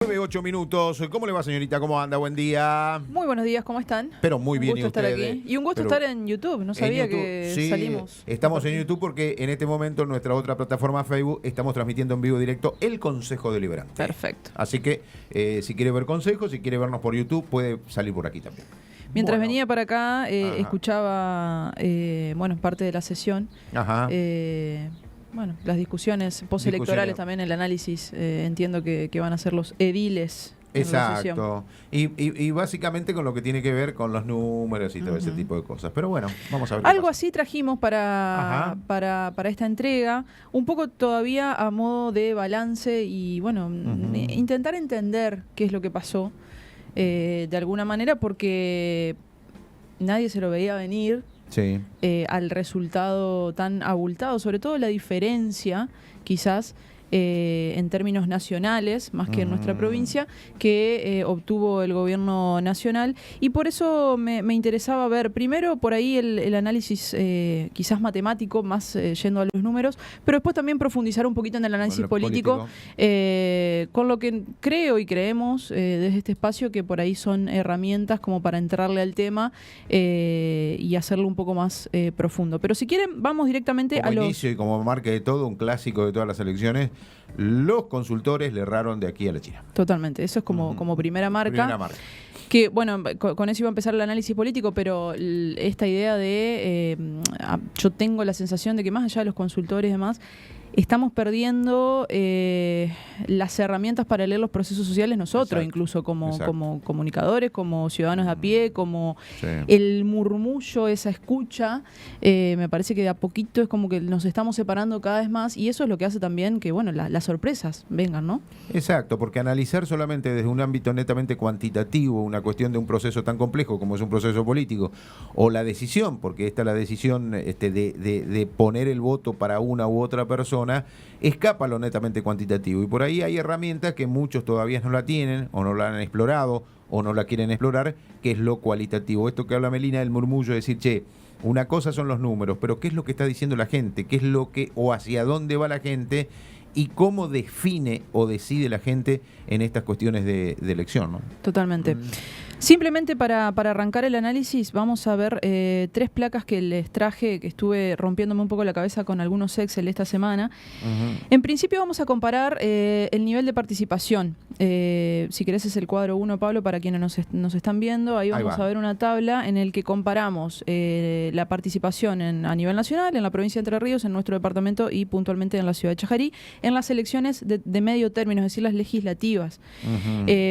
9, 8 minutos. ¿Cómo le va, señorita? ¿Cómo anda? Buen día. Muy buenos días, ¿cómo están? Pero muy bien, Un gusto estar aquí. Y un gusto estar en YouTube, no sabía YouTube, que sí, salimos. estamos en YouTube porque en este momento en nuestra otra plataforma Facebook estamos transmitiendo en vivo directo el Consejo Deliberante. Perfecto. Así que si quiere ver consejos, si quiere vernos por YouTube, puede salir por aquí también. Mientras Bueno. venía para acá, escuchaba parte de la sesión. Ajá. Las discusiones postelectorales también, el análisis, entiendo que van a ser los ediles. Exacto. Y básicamente con lo que tiene que ver con los números y todo ese tipo de cosas. Pero bueno, vamos a ver. Algo así trajimos para esta entrega, un poco todavía a modo de balance y intentar entender qué es lo que pasó de alguna manera, porque nadie se lo veía venir. Sí. Al resultado tan abultado, sobre todo la diferencia quizás en términos nacionales, más que en nuestra provincia, que obtuvo el gobierno nacional. Y por eso me interesaba ver primero por ahí el análisis quizás matemático, más yendo a los números, pero después también profundizar un poquito en el análisis político. Con lo que creo y creemos desde este espacio que por ahí son herramientas como para entrarle al tema y hacerlo un poco más profundo. Pero si quieren, vamos directamente como a los... inicio y como marca de todo, un clásico de todas las elecciones, los consultores le erraron de aquí a la China. Totalmente, eso es como primera marca. Primera marca. Que, bueno, con eso iba a empezar el análisis político, pero esta idea de... yo tengo la sensación de que más allá de los consultores y demás, estamos perdiendo las herramientas para leer los procesos sociales nosotros, incluso como comunicadores, como ciudadanos de a pie, como el murmullo, esa escucha. Me parece que de a poquito es como que nos estamos separando cada vez más, y eso es lo que hace también que las sorpresas vengan, ¿no? Exacto, porque analizar solamente desde un ámbito netamente cuantitativo una cuestión de un proceso tan complejo como es un proceso político, o la decisión, porque esta es la decisión de poner el voto para una u otra persona, escapa lo netamente cuantitativo, y por ahí hay herramientas que muchos todavía no la tienen o no la han explorado o no la quieren explorar, que es lo cualitativo. Esto que habla Melina del murmullo, es decir, una cosa son los números, pero ¿qué es lo que está diciendo la gente? ¿Qué es lo que o hacia dónde va la gente? Y cómo define o decide la gente en estas cuestiones de elección, ¿no? Totalmente. Simplemente para arrancar el análisis, vamos a ver 3 placas que les traje, que estuve rompiéndome un poco la cabeza con algunos Excel esta semana. En principio vamos a comparar el nivel de participación. Si querés es el cuadro 1, Pablo, para quienes nos están viendo. Ahí vamos a ver una tabla en el que comparamos la participación a nivel nacional, en la provincia de Entre Ríos, en nuestro departamento y puntualmente en la ciudad de Chajarí, en las elecciones de medio término, es decir, las legislativas.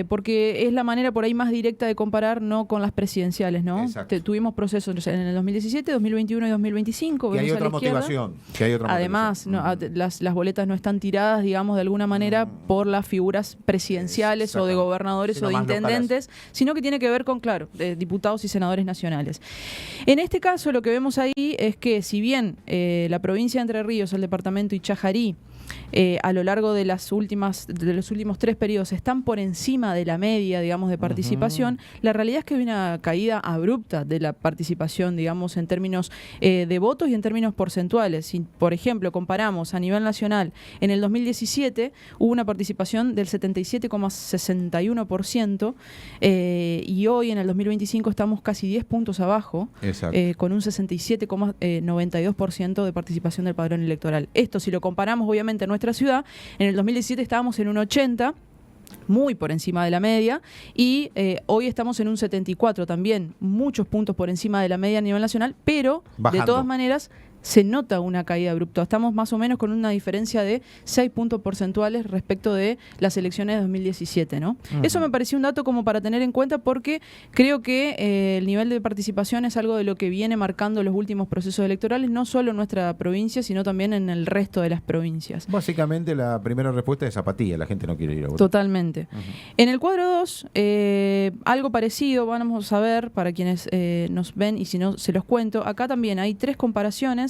Porque es la manera por ahí más directa de comparar, no con las presidenciales, ¿no? Tuvimos procesos en el 2017, 2021 y 2025. Que hay otra motivación. Además, las boletas no están tiradas, digamos, de alguna manera por las figuras presidenciales o de gobernadores o de intendentes, sino que tiene que ver con, diputados y senadores nacionales. En este caso, lo que vemos ahí es que si bien la provincia de Entre Ríos, el departamento y Chajarí, a lo largo de los últimos 3 periodos están por encima de la media, digamos, de participación, la realidad es que hay una caída abrupta de la participación, digamos, en términos de votos y en términos porcentuales. Si, por ejemplo, comparamos a nivel nacional, en el 2017 hubo una participación del 77,61%, y hoy en el 2025 estamos casi 10 puntos abajo, con un 67,92% de participación del padrón electoral. Esto, si lo comparamos obviamente en nuestra ciudad, en el 2017 estábamos en un 80%, muy por encima de la media, y hoy estamos en un 74%, también muchos puntos por encima de la media a nivel nacional, pero de todas maneras se nota una caída abrupta. Estamos más o menos con una diferencia de 6 puntos porcentuales respecto de las elecciones de 2017, ¿no? Eso me pareció un dato como para tener en cuenta, porque creo que el nivel de participación es algo de lo que viene marcando los últimos procesos electorales, no solo en nuestra provincia, sino también en el resto de las provincias. Básicamente la primera respuesta es apatía, la gente no quiere ir a votar. Totalmente. En el cuadro 2, algo parecido, vamos a ver, para quienes nos ven, y si no se los cuento, acá también hay 3 comparaciones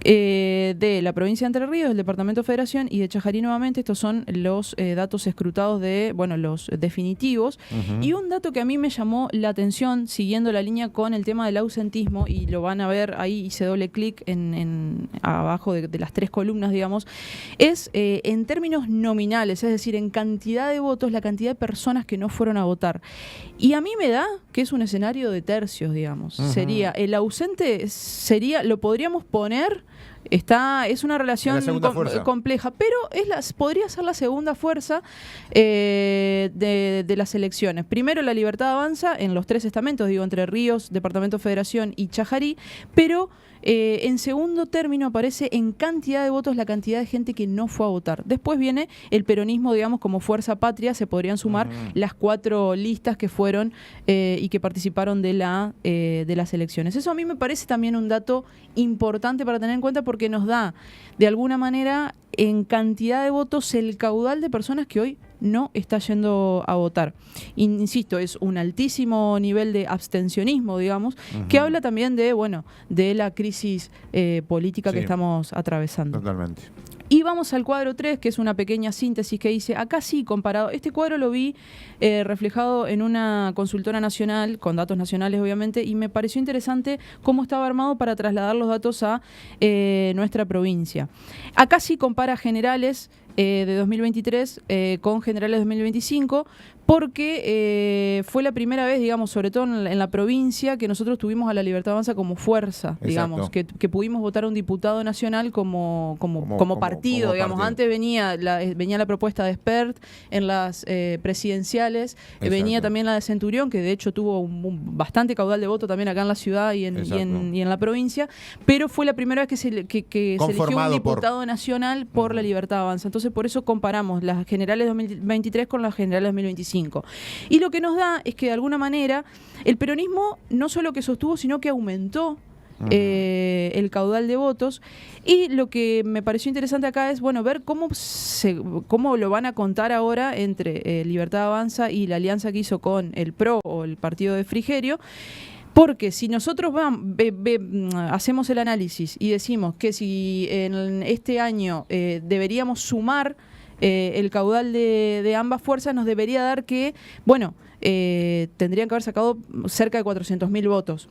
de la provincia de Entre Ríos, del departamento de Federación y de Chajarí nuevamente. Estos son los datos escrutados de, los definitivos. Y un dato que a mí me llamó la atención, siguiendo la línea con el tema del ausentismo, y lo van a ver ahí, hice doble clic en abajo de las 3 columnas, digamos, es en términos nominales, es decir, en cantidad de votos, la cantidad de personas que no fueron a votar. Y a mí me da que es un escenario de tercios, digamos. Sería, el ausente lo podríamos poner, es una relación compleja, pero podría ser la segunda fuerza de las elecciones. Primero, La Libertad Avanza en los 3 estamentos, Entre Ríos, Departamento Federación y Chajarí, pero en segundo término aparece en cantidad de votos la cantidad de gente que no fue a votar. Después viene el peronismo, digamos, como fuerza patria, se podrían sumar las 4 listas que fueron y que participaron de las elecciones. Eso a mí me parece también un dato importante para tener en cuenta, porque nos da, de alguna manera, en cantidad de votos, el caudal de personas que hoy no está yendo a votar. Insisto, es un altísimo nivel de abstencionismo, digamos, que habla también de la crisis política que estamos atravesando. Totalmente. Y vamos al cuadro 3, que es una pequeña síntesis que hice. Acá sí, comparado. Este cuadro lo vi reflejado en una consultora nacional, con datos nacionales obviamente, y me pareció interesante cómo estaba armado para trasladar los datos a nuestra provincia. Acá sí compara generales de 2023 con generales de 2025, porque fue la primera vez, digamos, sobre todo en la provincia, que nosotros tuvimos a La Libertad Avanza como fuerza, digamos, que pudimos votar a un diputado nacional como partido, digamos. Antes venía la propuesta de Espert en las presidenciales, venía también la de Centurión, que de hecho tuvo un bastante caudal de voto también acá en la ciudad y en la provincia, pero fue la primera vez que se eligió un diputado nacional por La Libertad Avanza. Entonces, por eso comparamos las generales 2023 con las generales 2025. Y lo que nos da es que, de alguna manera, el peronismo no solo que sostuvo, sino que aumentó el caudal de votos. Y lo que me pareció interesante acá es ver cómo lo van a contar ahora entre Libertad Avanza y la alianza que hizo con el PRO o el partido de Frigerio. Porque si nosotros hacemos el análisis y decimos que si en este año deberíamos sumar el caudal de ambas fuerzas, nos debería dar que, tendrían que haber sacado cerca de 400.000 votos.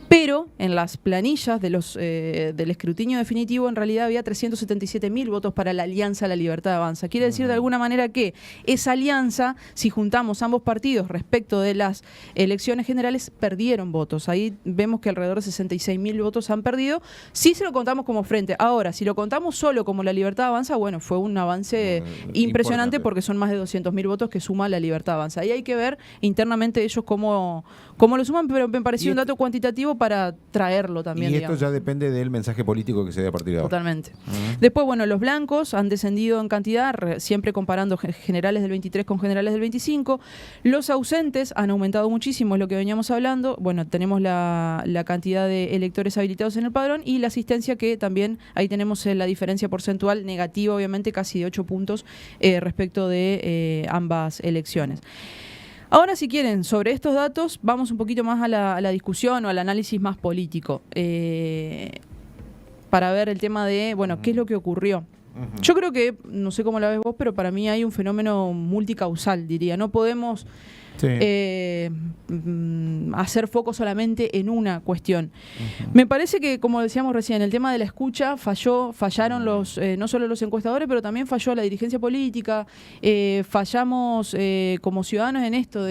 Pero en las planillas del escrutinio definitivo, en realidad había 377.000 votos para la alianza La Libertad Avanza. Quiere decir de alguna manera que esa alianza, si juntamos ambos partidos respecto de las elecciones generales, perdieron votos. Ahí vemos que alrededor de 66.000 votos han perdido, si se lo contamos como frente. Ahora, si lo contamos solo como La Libertad Avanza, fue un avance impresionante, porque son más de 200.000 votos que suma La Libertad Avanza. Ahí hay que ver internamente ellos cómo lo suman, pero me pareció un dato cuantitativo para traerlo también. Y esto ya depende del mensaje político que se dé a partir de ahora. Totalmente. Después, los blancos han descendido en cantidad, siempre comparando generales del 23 con generales del 25. Los ausentes han aumentado muchísimo, es lo que veníamos hablando. Tenemos la cantidad de electores habilitados en el padrón y la asistencia, que también ahí tenemos la diferencia porcentual negativa, obviamente, casi de 8 puntos respecto de ambas elecciones. Ahora, si quieren, sobre estos datos, vamos un poquito más a la discusión o al análisis más político, para ver el tema de, qué es lo que ocurrió. Yo creo que, no sé cómo la ves vos, pero para mí hay un fenómeno multicausal, diría. No podemos hacer foco solamente en una cuestión. Me parece que, como decíamos recién, el tema de la escucha fallaron no solo los encuestadores, pero también falló la dirigencia política, fallamos como ciudadanos en esto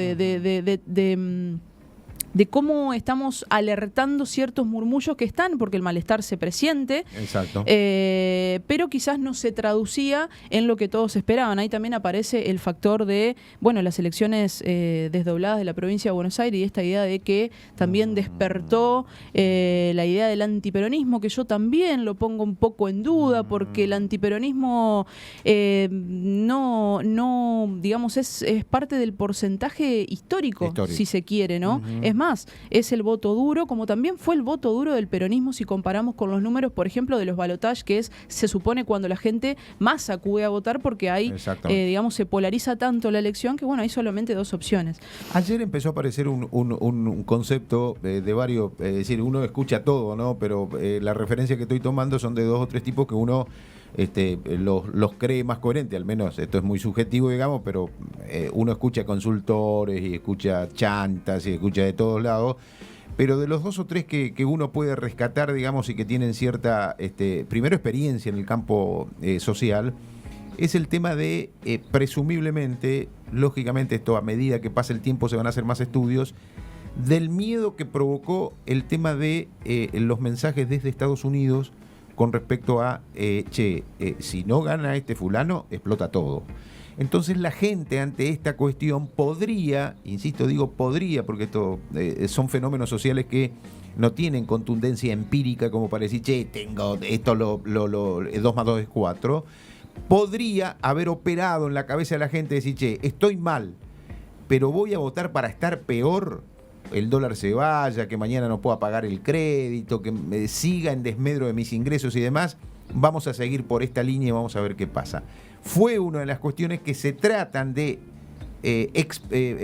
de cómo estamos alertando ciertos murmullos que están, porque el malestar se presiente. Exacto. Pero quizás no se traducía en lo que todos esperaban. Ahí también aparece el factor de, las elecciones desdobladas de la provincia de Buenos Aires, y esta idea de que también despertó la idea del antiperonismo, que yo también lo pongo un poco en duda, porque el antiperonismo no digamos, es parte del porcentaje histórico, si se quiere, ¿no? Es más, es el voto duro, como también fue el voto duro del peronismo si comparamos con los números, por ejemplo, de los balotajes, que se supone cuando la gente más acude a votar porque hay, digamos, se polariza tanto la elección que, bueno, hay solamente dos opciones. Ayer empezó a aparecer un concepto de varios, es decir, uno escucha todo, ¿no? Pero la referencia que estoy tomando son de 2 o 3 tipos que uno los cree más coherentes, al menos esto es muy subjetivo, digamos, pero uno escucha consultores y escucha chantas y escucha de todos lados, pero de los 2 o 3 que uno puede rescatar, digamos, y que tienen cierta, primero experiencia en el campo social, es el tema de, presumiblemente, lógicamente esto a medida que pasa el tiempo se van a hacer más estudios, del miedo que provocó el tema de los mensajes desde Estados Unidos con respecto a, si no gana este fulano, explota todo. Entonces la gente ante esta cuestión podría, insisto, digo podría, porque esto son fenómenos sociales que no tienen contundencia empírica como para decir, tengo esto, 2 más 2 es 4, podría haber operado en la cabeza de la gente decir, estoy mal, pero voy a votar para estar peor, el dólar se vaya, que mañana no pueda pagar el crédito, que me siga en desmedro de mis ingresos y demás, vamos a seguir por esta línea y vamos a ver qué pasa. Fue una de las cuestiones que se tratan de,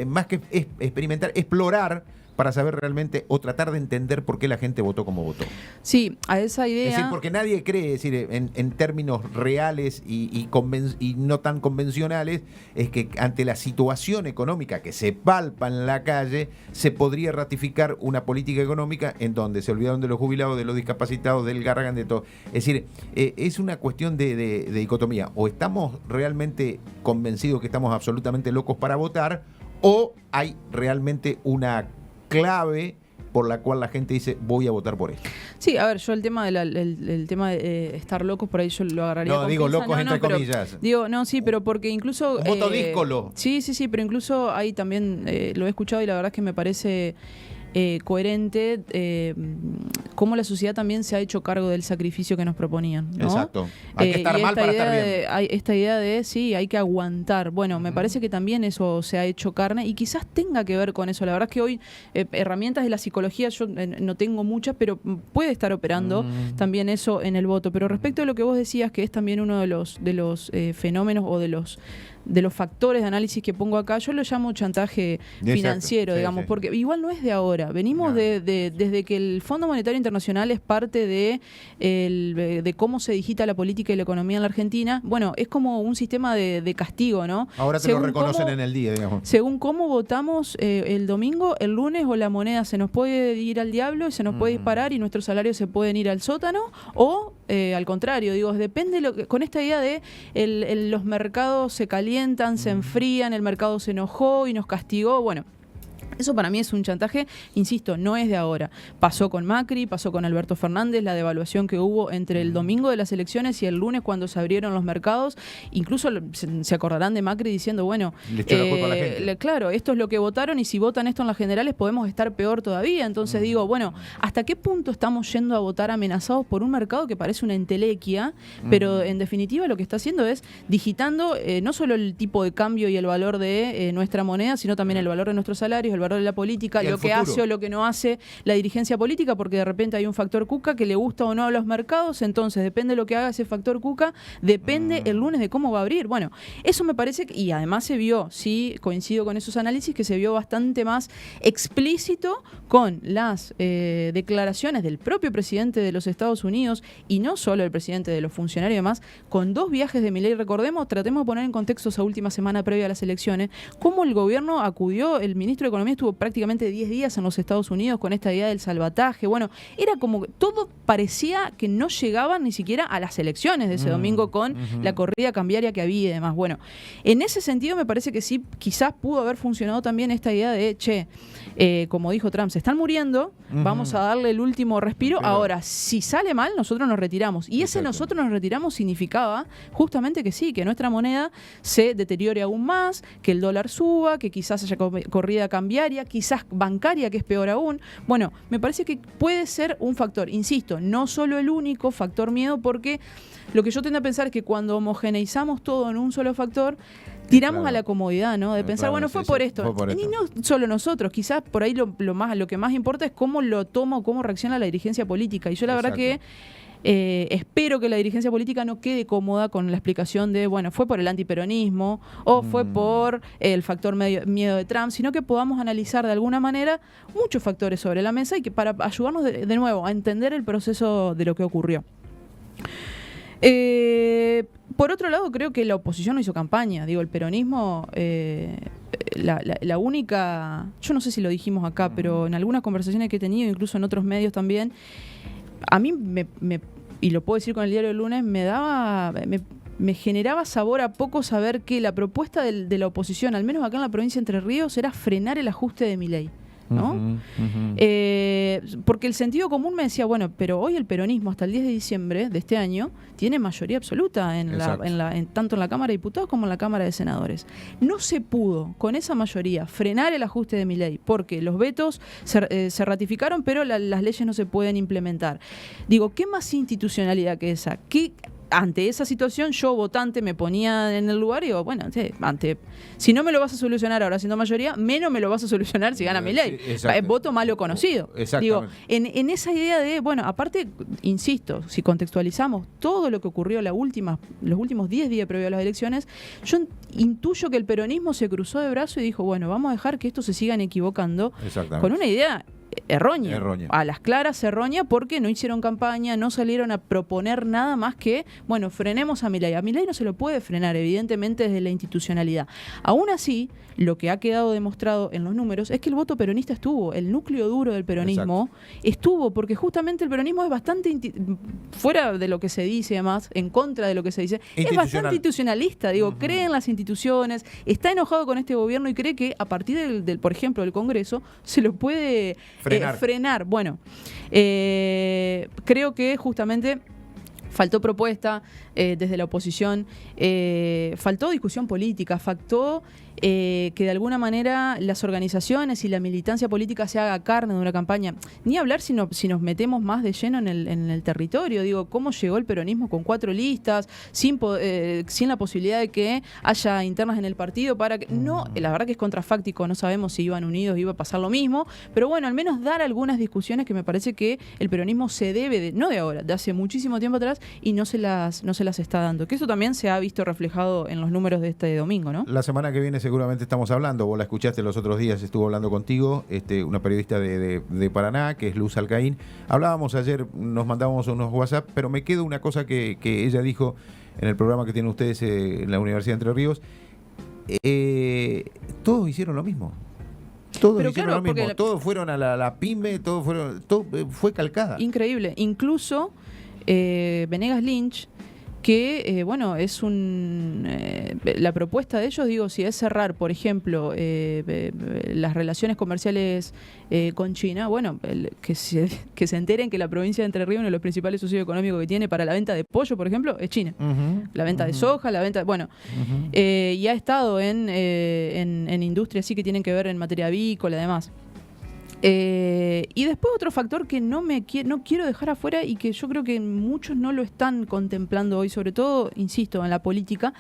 más que experimentar, explorar para saber realmente o tratar de entender por qué la gente votó como votó. Sí, a esa idea... Es decir, porque nadie cree, es decir, en términos reales y no tan convencionales, es que ante la situación económica que se palpa en la calle, se podría ratificar una política económica en donde se olvidaron de los jubilados, de los discapacitados, del Garragan, de todo. Es decir, es una cuestión de dicotomía. O estamos realmente convencidos que estamos absolutamente locos para votar, o hay realmente una clave por la cual la gente dice voy a votar por esto. Sí, a ver, yo el tema el tema de estar locos, por ahí yo lo agarraría no, con digo pinza. locos entre comillas. Digo, no, sí, pero porque incluso... Un voto díscolo. Sí, pero incluso ahí también lo he escuchado y la verdad es que me parece... coherente cómo la sociedad también se ha hecho cargo del sacrificio que nos proponían, ¿no? Exacto. Hay que estar mal para estar bien. Esta idea de sí, hay que aguantar. Bueno, me parece que también eso se ha hecho carne y quizás tenga que ver con eso. La verdad es que hoy herramientas de la psicología yo no tengo muchas, pero puede estar operando también eso en el voto. Pero respecto a lo que vos decías, que es también uno de los fenómenos o de los factores de análisis que pongo acá, yo lo llamo chantaje financiero, digamos, porque igual no es de ahora. Venimos desde que el Fondo Monetario Internacional es parte de cómo se digita la política y la economía en la Argentina. Bueno, es como un sistema de castigo, ¿no? Ahora te lo reconocen en el día, digamos. Según cómo votamos el domingo, el lunes o la moneda se nos puede ir al diablo y se nos puede disparar y nuestros salarios se pueden ir al sótano o al contrario, digo, depende con esta idea de los mercados se calientan, se enfrían, el mercado se enojó y nos castigó, bueno. Eso para mí es un chantaje, insisto, no es de ahora. Pasó con Macri, pasó con Alberto Fernández, la devaluación que hubo entre el domingo de las elecciones y el lunes cuando se abrieron los mercados. Incluso se acordarán de Macri diciendo, bueno, le echó la culpa a la gente. Claro, esto es lo que votaron y si votan esto en las generales podemos estar peor todavía. Entonces digo, bueno, ¿hasta qué punto estamos yendo a votar amenazados por un mercado que parece una entelequia? Pero en definitiva lo que está haciendo es digitando no solo el tipo de cambio y el valor de nuestra moneda, sino también el valor de nuestros salarios, el valor de la política, lo que hace o lo que no hace la dirigencia política, porque de repente hay un factor cuca que le gusta o no a los mercados, entonces depende de lo que haga ese factor cuca, depende el lunes de cómo va a abrir. Bueno, eso me parece y además se vio, sí, coincido con esos análisis, que se vio bastante más explícito con las declaraciones del propio presidente de los Estados Unidos y no solo el presidente, de los funcionarios y demás, con 2 viajes de Milei. Recordemos, tratemos de poner en contexto esa última semana previa a las elecciones, cómo el gobierno acudió, el ministro de Economía estuvo prácticamente 10 días en los Estados Unidos con esta idea del salvataje. Bueno, era como que todo parecía que no llegaban ni siquiera a las elecciones de ese domingo con la corrida cambiaria que había y demás. Bueno, en ese sentido me parece que sí, quizás pudo haber funcionado también esta idea de, como dijo Trump, se están muriendo, vamos a darle el último respiro. Ahora, si sale mal, nosotros nos retiramos. Y ese nosotros nos retiramos significaba justamente que sí, que nuestra moneda se deteriore aún más, que el dólar suba, que quizás haya corrida cambiaria, quizás bancaria, que es peor aún. Bueno, me parece que puede ser un factor, insisto, no solo el único factor miedo, porque lo que yo tiendo a pensar es que cuando homogeneizamos todo en un solo factor, tiramos claro. a la comodidad, ¿no? De pensar, Claro, bueno, sí, fue sí, por esto. fue por Y esto. no solo nosotros, quizás por ahí lo que más importa es cómo lo toma o cómo reacciona la dirigencia política. Y yo la verdad que espero que la dirigencia política no quede cómoda con la explicación de, bueno, fue por el antiperonismo o fue por el factor miedo de Trump, sino que podamos analizar de alguna manera muchos factores sobre la mesa y que para ayudarnos de nuevo a entender el proceso de lo que ocurrió. Por otro lado, creo que la oposición no hizo campaña. Digo, el peronismo, la única... Yo no sé si lo dijimos acá, pero en algunas conversaciones que he tenido, incluso en otros medios también, a mí y lo puedo decir con el diario del lunes, me generaba sabor a poco saber que la propuesta de la oposición, al menos acá en la provincia de Entre Ríos, era frenar el ajuste de Milei, ¿no? Porque el sentido común me decía, bueno, pero hoy el peronismo hasta el 10 de diciembre de este año tiene mayoría absoluta tanto en la Cámara de Diputados como en la Cámara de Senadores. No se pudo con esa mayoría frenar el ajuste de Milei porque los vetos se ratificaron, pero las leyes no se pueden implementar. Digo, ¿qué más institucionalidad que esa? Ante esa situación, yo, votante, me ponía en el lugar y digo, bueno, si no me lo vas a solucionar ahora siendo mayoría, menos me lo vas a solucionar si gana Milei. Voto malo conocido. Digo, en esa idea de, bueno, aparte, insisto, si contextualizamos todo lo que ocurrió los últimos 10 días previo a las elecciones, yo intuyo que el peronismo se cruzó de brazo y dijo, bueno, vamos a dejar que estos se sigan equivocando con una idea errónea, a las claras errónea, porque no hicieron campaña, no salieron a proponer nada más que, bueno, frenemos a Milei. A Milei no se lo puede frenar, evidentemente, desde la institucionalidad. Aún así, lo que ha quedado demostrado en los números es que el voto peronista estuvo, el núcleo duro del peronismo estuvo, porque justamente el peronismo es bastante, fuera de lo que se dice además, en contra de lo que se dice, es bastante institucionalista, digo, cree en las instituciones, está enojado con este gobierno y cree que a partir por ejemplo, del Congreso, se lo puede frenar. Bueno, creo que justamente faltó propuesta desde la oposición, faltó discusión política, faltó que de alguna manera las organizaciones y la militancia política se haga carne de una campaña. Ni hablar si nos metemos más de lleno en el territorio. Digo, cómo llegó el peronismo con 4 listas, sin la posibilidad de que haya internas en el partido para que... No, la verdad que es contrafáctico, no sabemos si iban unidos, iba a pasar lo mismo, pero bueno, al menos dar algunas discusiones que me parece que el peronismo se debe, no de ahora, de hace muchísimo tiempo atrás, y no se las está dando. Que eso también se ha visto reflejado en los números de este domingo, ¿no? La semana que viene seguramente estamos hablando, vos la escuchaste los otros días, estuvo hablando contigo, una periodista de Paraná, que es Luz Alcaín. Hablábamos ayer, nos mandábamos unos WhatsApp, pero me quedó una cosa que ella dijo en el programa que tienen ustedes en la Universidad de Entre Ríos. Todos hicieron lo mismo. Todos hicieron lo mismo. Todos fueron a la pyme, todo fue calcada. Increíble. Incluso Venegas Lynch, que, bueno, es la propuesta de ellos, digo, si es cerrar, por ejemplo, las relaciones comerciales con China, bueno, que se enteren que la provincia de Entre Ríos, uno de los principales socios económicos que tiene para la venta de pollo, por ejemplo, es China. La venta de soja, la venta, bueno, y ha estado en industrias así que tienen que ver en materia avícola y demás. Y después otro factor que no quiero dejar afuera y que yo creo que muchos no lo están contemplando hoy, sobre todo, insisto, en la política,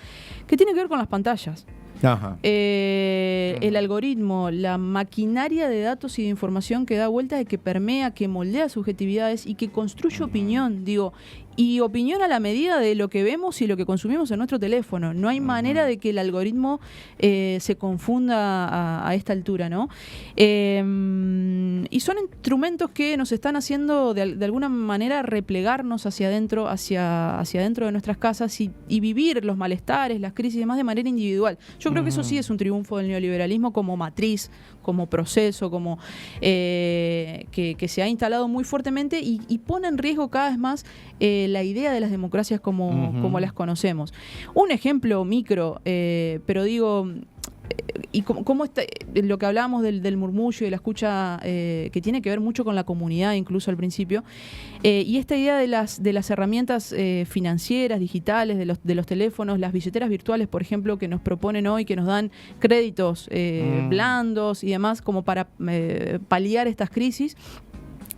que tiene que ver con las pantallas. Ajá. El algoritmo, la maquinaria de datos y de información que da vueltas y que permea, que moldea subjetividades y que construye opinión, digo, y opinión a la medida de lo que vemos y lo que consumimos en nuestro teléfono. No hay manera de que el algoritmo se confunda a esta altura, ¿no? Y son instrumentos que nos están haciendo de alguna manera replegarnos hacia adentro de nuestras casas y vivir los malestares, las crisis y demás de manera individual. Yo creo que eso sí es un triunfo del neoliberalismo como matriz, como proceso, como que se ha instalado muy fuertemente y pone en riesgo cada vez más la idea de las democracias como las conocemos. Un ejemplo micro, pero digo, y cómo está lo que hablábamos del murmullo y de la escucha, que tiene que ver mucho con la comunidad, incluso al principio, y esta idea de las herramientas financieras, digitales, de los teléfonos, las billeteras virtuales, por ejemplo, que nos proponen hoy, que nos dan créditos blandos y demás, como para paliar estas crisis.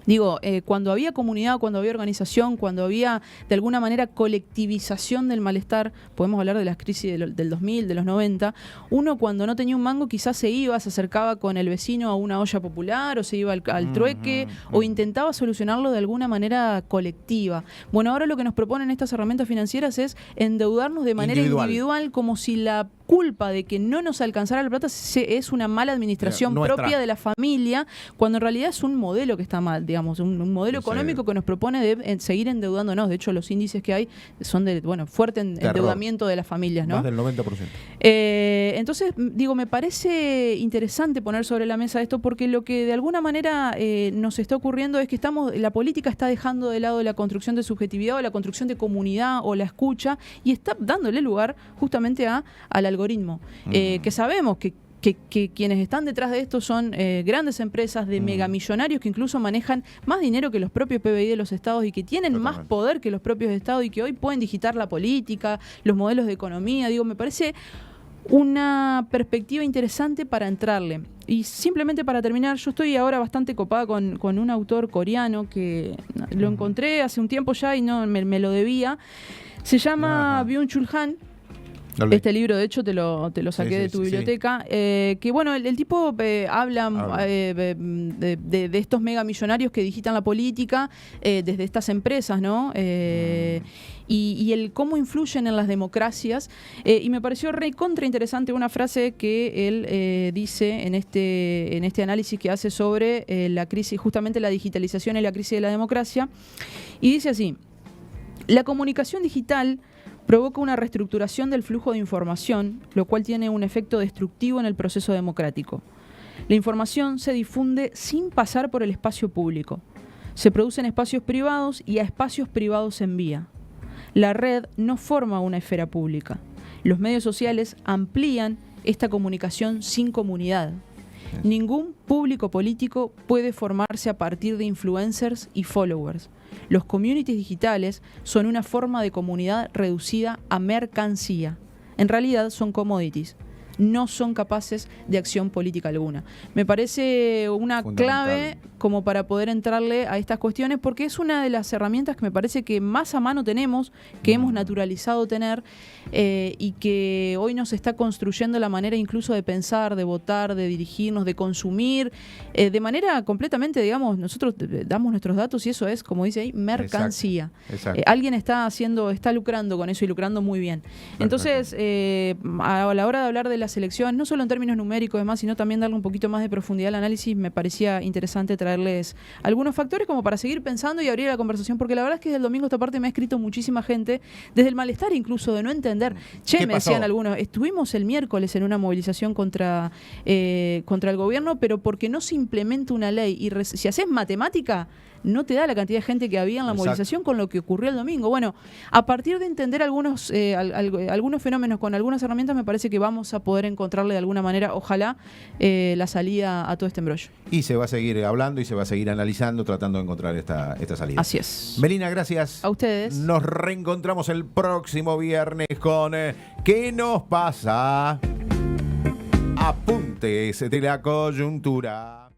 Digo, cuando había comunidad, cuando había organización, cuando había de alguna manera colectivización del malestar, podemos hablar de las crisis del 2000, de los 90, uno cuando no tenía un mango quizás se acercaba con el vecino a una olla popular o se iba al trueque o intentaba solucionarlo de alguna manera colectiva. Bueno, ahora lo que nos proponen estas herramientas financieras es endeudarnos de manera individual como si la culpa de que no nos alcanzara la plata es una mala administración propia de la familia, cuando en realidad es un modelo que está mal, digamos, un modelo económico que nos propone de seguir endeudándonos. De hecho, los índices que hay son de fuerte endeudamiento de las familias, ¿no? Más del 90%. Entonces, digo, me parece interesante poner sobre la mesa esto porque lo que de alguna manera nos está ocurriendo es que la política está dejando de lado la construcción de subjetividad o la construcción de comunidad o la escucha y está dándole lugar justamente al algoritmo, que sabemos que quienes están detrás de esto son grandes empresas de megamillonarios que incluso manejan más dinero que los propios PBI de los estados y que tienen más poder que los propios estados y que hoy pueden digitar la política, los modelos de economía. Digo, me parece una perspectiva interesante para entrarle. Y simplemente para terminar, yo estoy ahora bastante copada con un autor coreano que lo encontré hace un tiempo ya y no me lo debía. Se llama Byung-Chul Han. Este libro, de hecho, te lo saqué de tu biblioteca. Que bueno, el tipo habla de estos megamillonarios que digitan la política desde estas empresas, ¿no? Y el cómo influyen en las democracias. Y me pareció recontra interesante una frase que él dice en este análisis que hace sobre la crisis, justamente la digitalización y la crisis de la democracia. Y dice así: la comunicación digital provoca una reestructuración del flujo de información, lo cual tiene un efecto destructivo en el proceso democrático. La información se difunde sin pasar por el espacio público. Se produce en espacios privados y a espacios privados se envía. La red no forma una esfera pública. Los medios sociales amplían esta comunicación sin comunidad. Ningún público político puede formarse a partir de influencers y followers. Los communities digitales son una forma de comunidad reducida a mercancía. En realidad son commodities. No son capaces de acción política alguna. Me parece una clave como para poder entrarle a estas cuestiones, porque es una de las herramientas que me parece que más a mano tenemos, que hemos naturalizado tener y que hoy nos está construyendo la manera incluso de pensar, de votar, de dirigirnos, de consumir, de manera completamente, digamos, nosotros damos nuestros datos y eso es, como dice ahí, mercancía. Exacto. Alguien está lucrando con eso y lucrando muy bien. Entonces, a la hora de hablar de las elecciones, no solo en términos numéricos, además, sino también darle un poquito más de profundidad al análisis, me parecía interesante traerles algunos factores como para seguir pensando y abrir la conversación, porque la verdad es que desde el domingo esta parte me ha escrito muchísima gente, desde el malestar incluso de no entender. Che, me decían algunos, estuvimos el miércoles en una movilización contra el gobierno, pero porque no se implementa una ley, y si haces matemática, no te da la cantidad de gente que había en la movilización con lo que ocurrió el domingo. Bueno, a partir de entender algunos fenómenos con algunas herramientas, me parece que vamos a poder encontrarle de alguna manera, ojalá, la salida a todo este embrollo. Y se va a seguir hablando y se va a seguir analizando, tratando de encontrar esta salida. Así es. Melina, gracias. A ustedes. Nos reencontramos el próximo viernes con ¿Qué nos pasa? Apuntes de la coyuntura.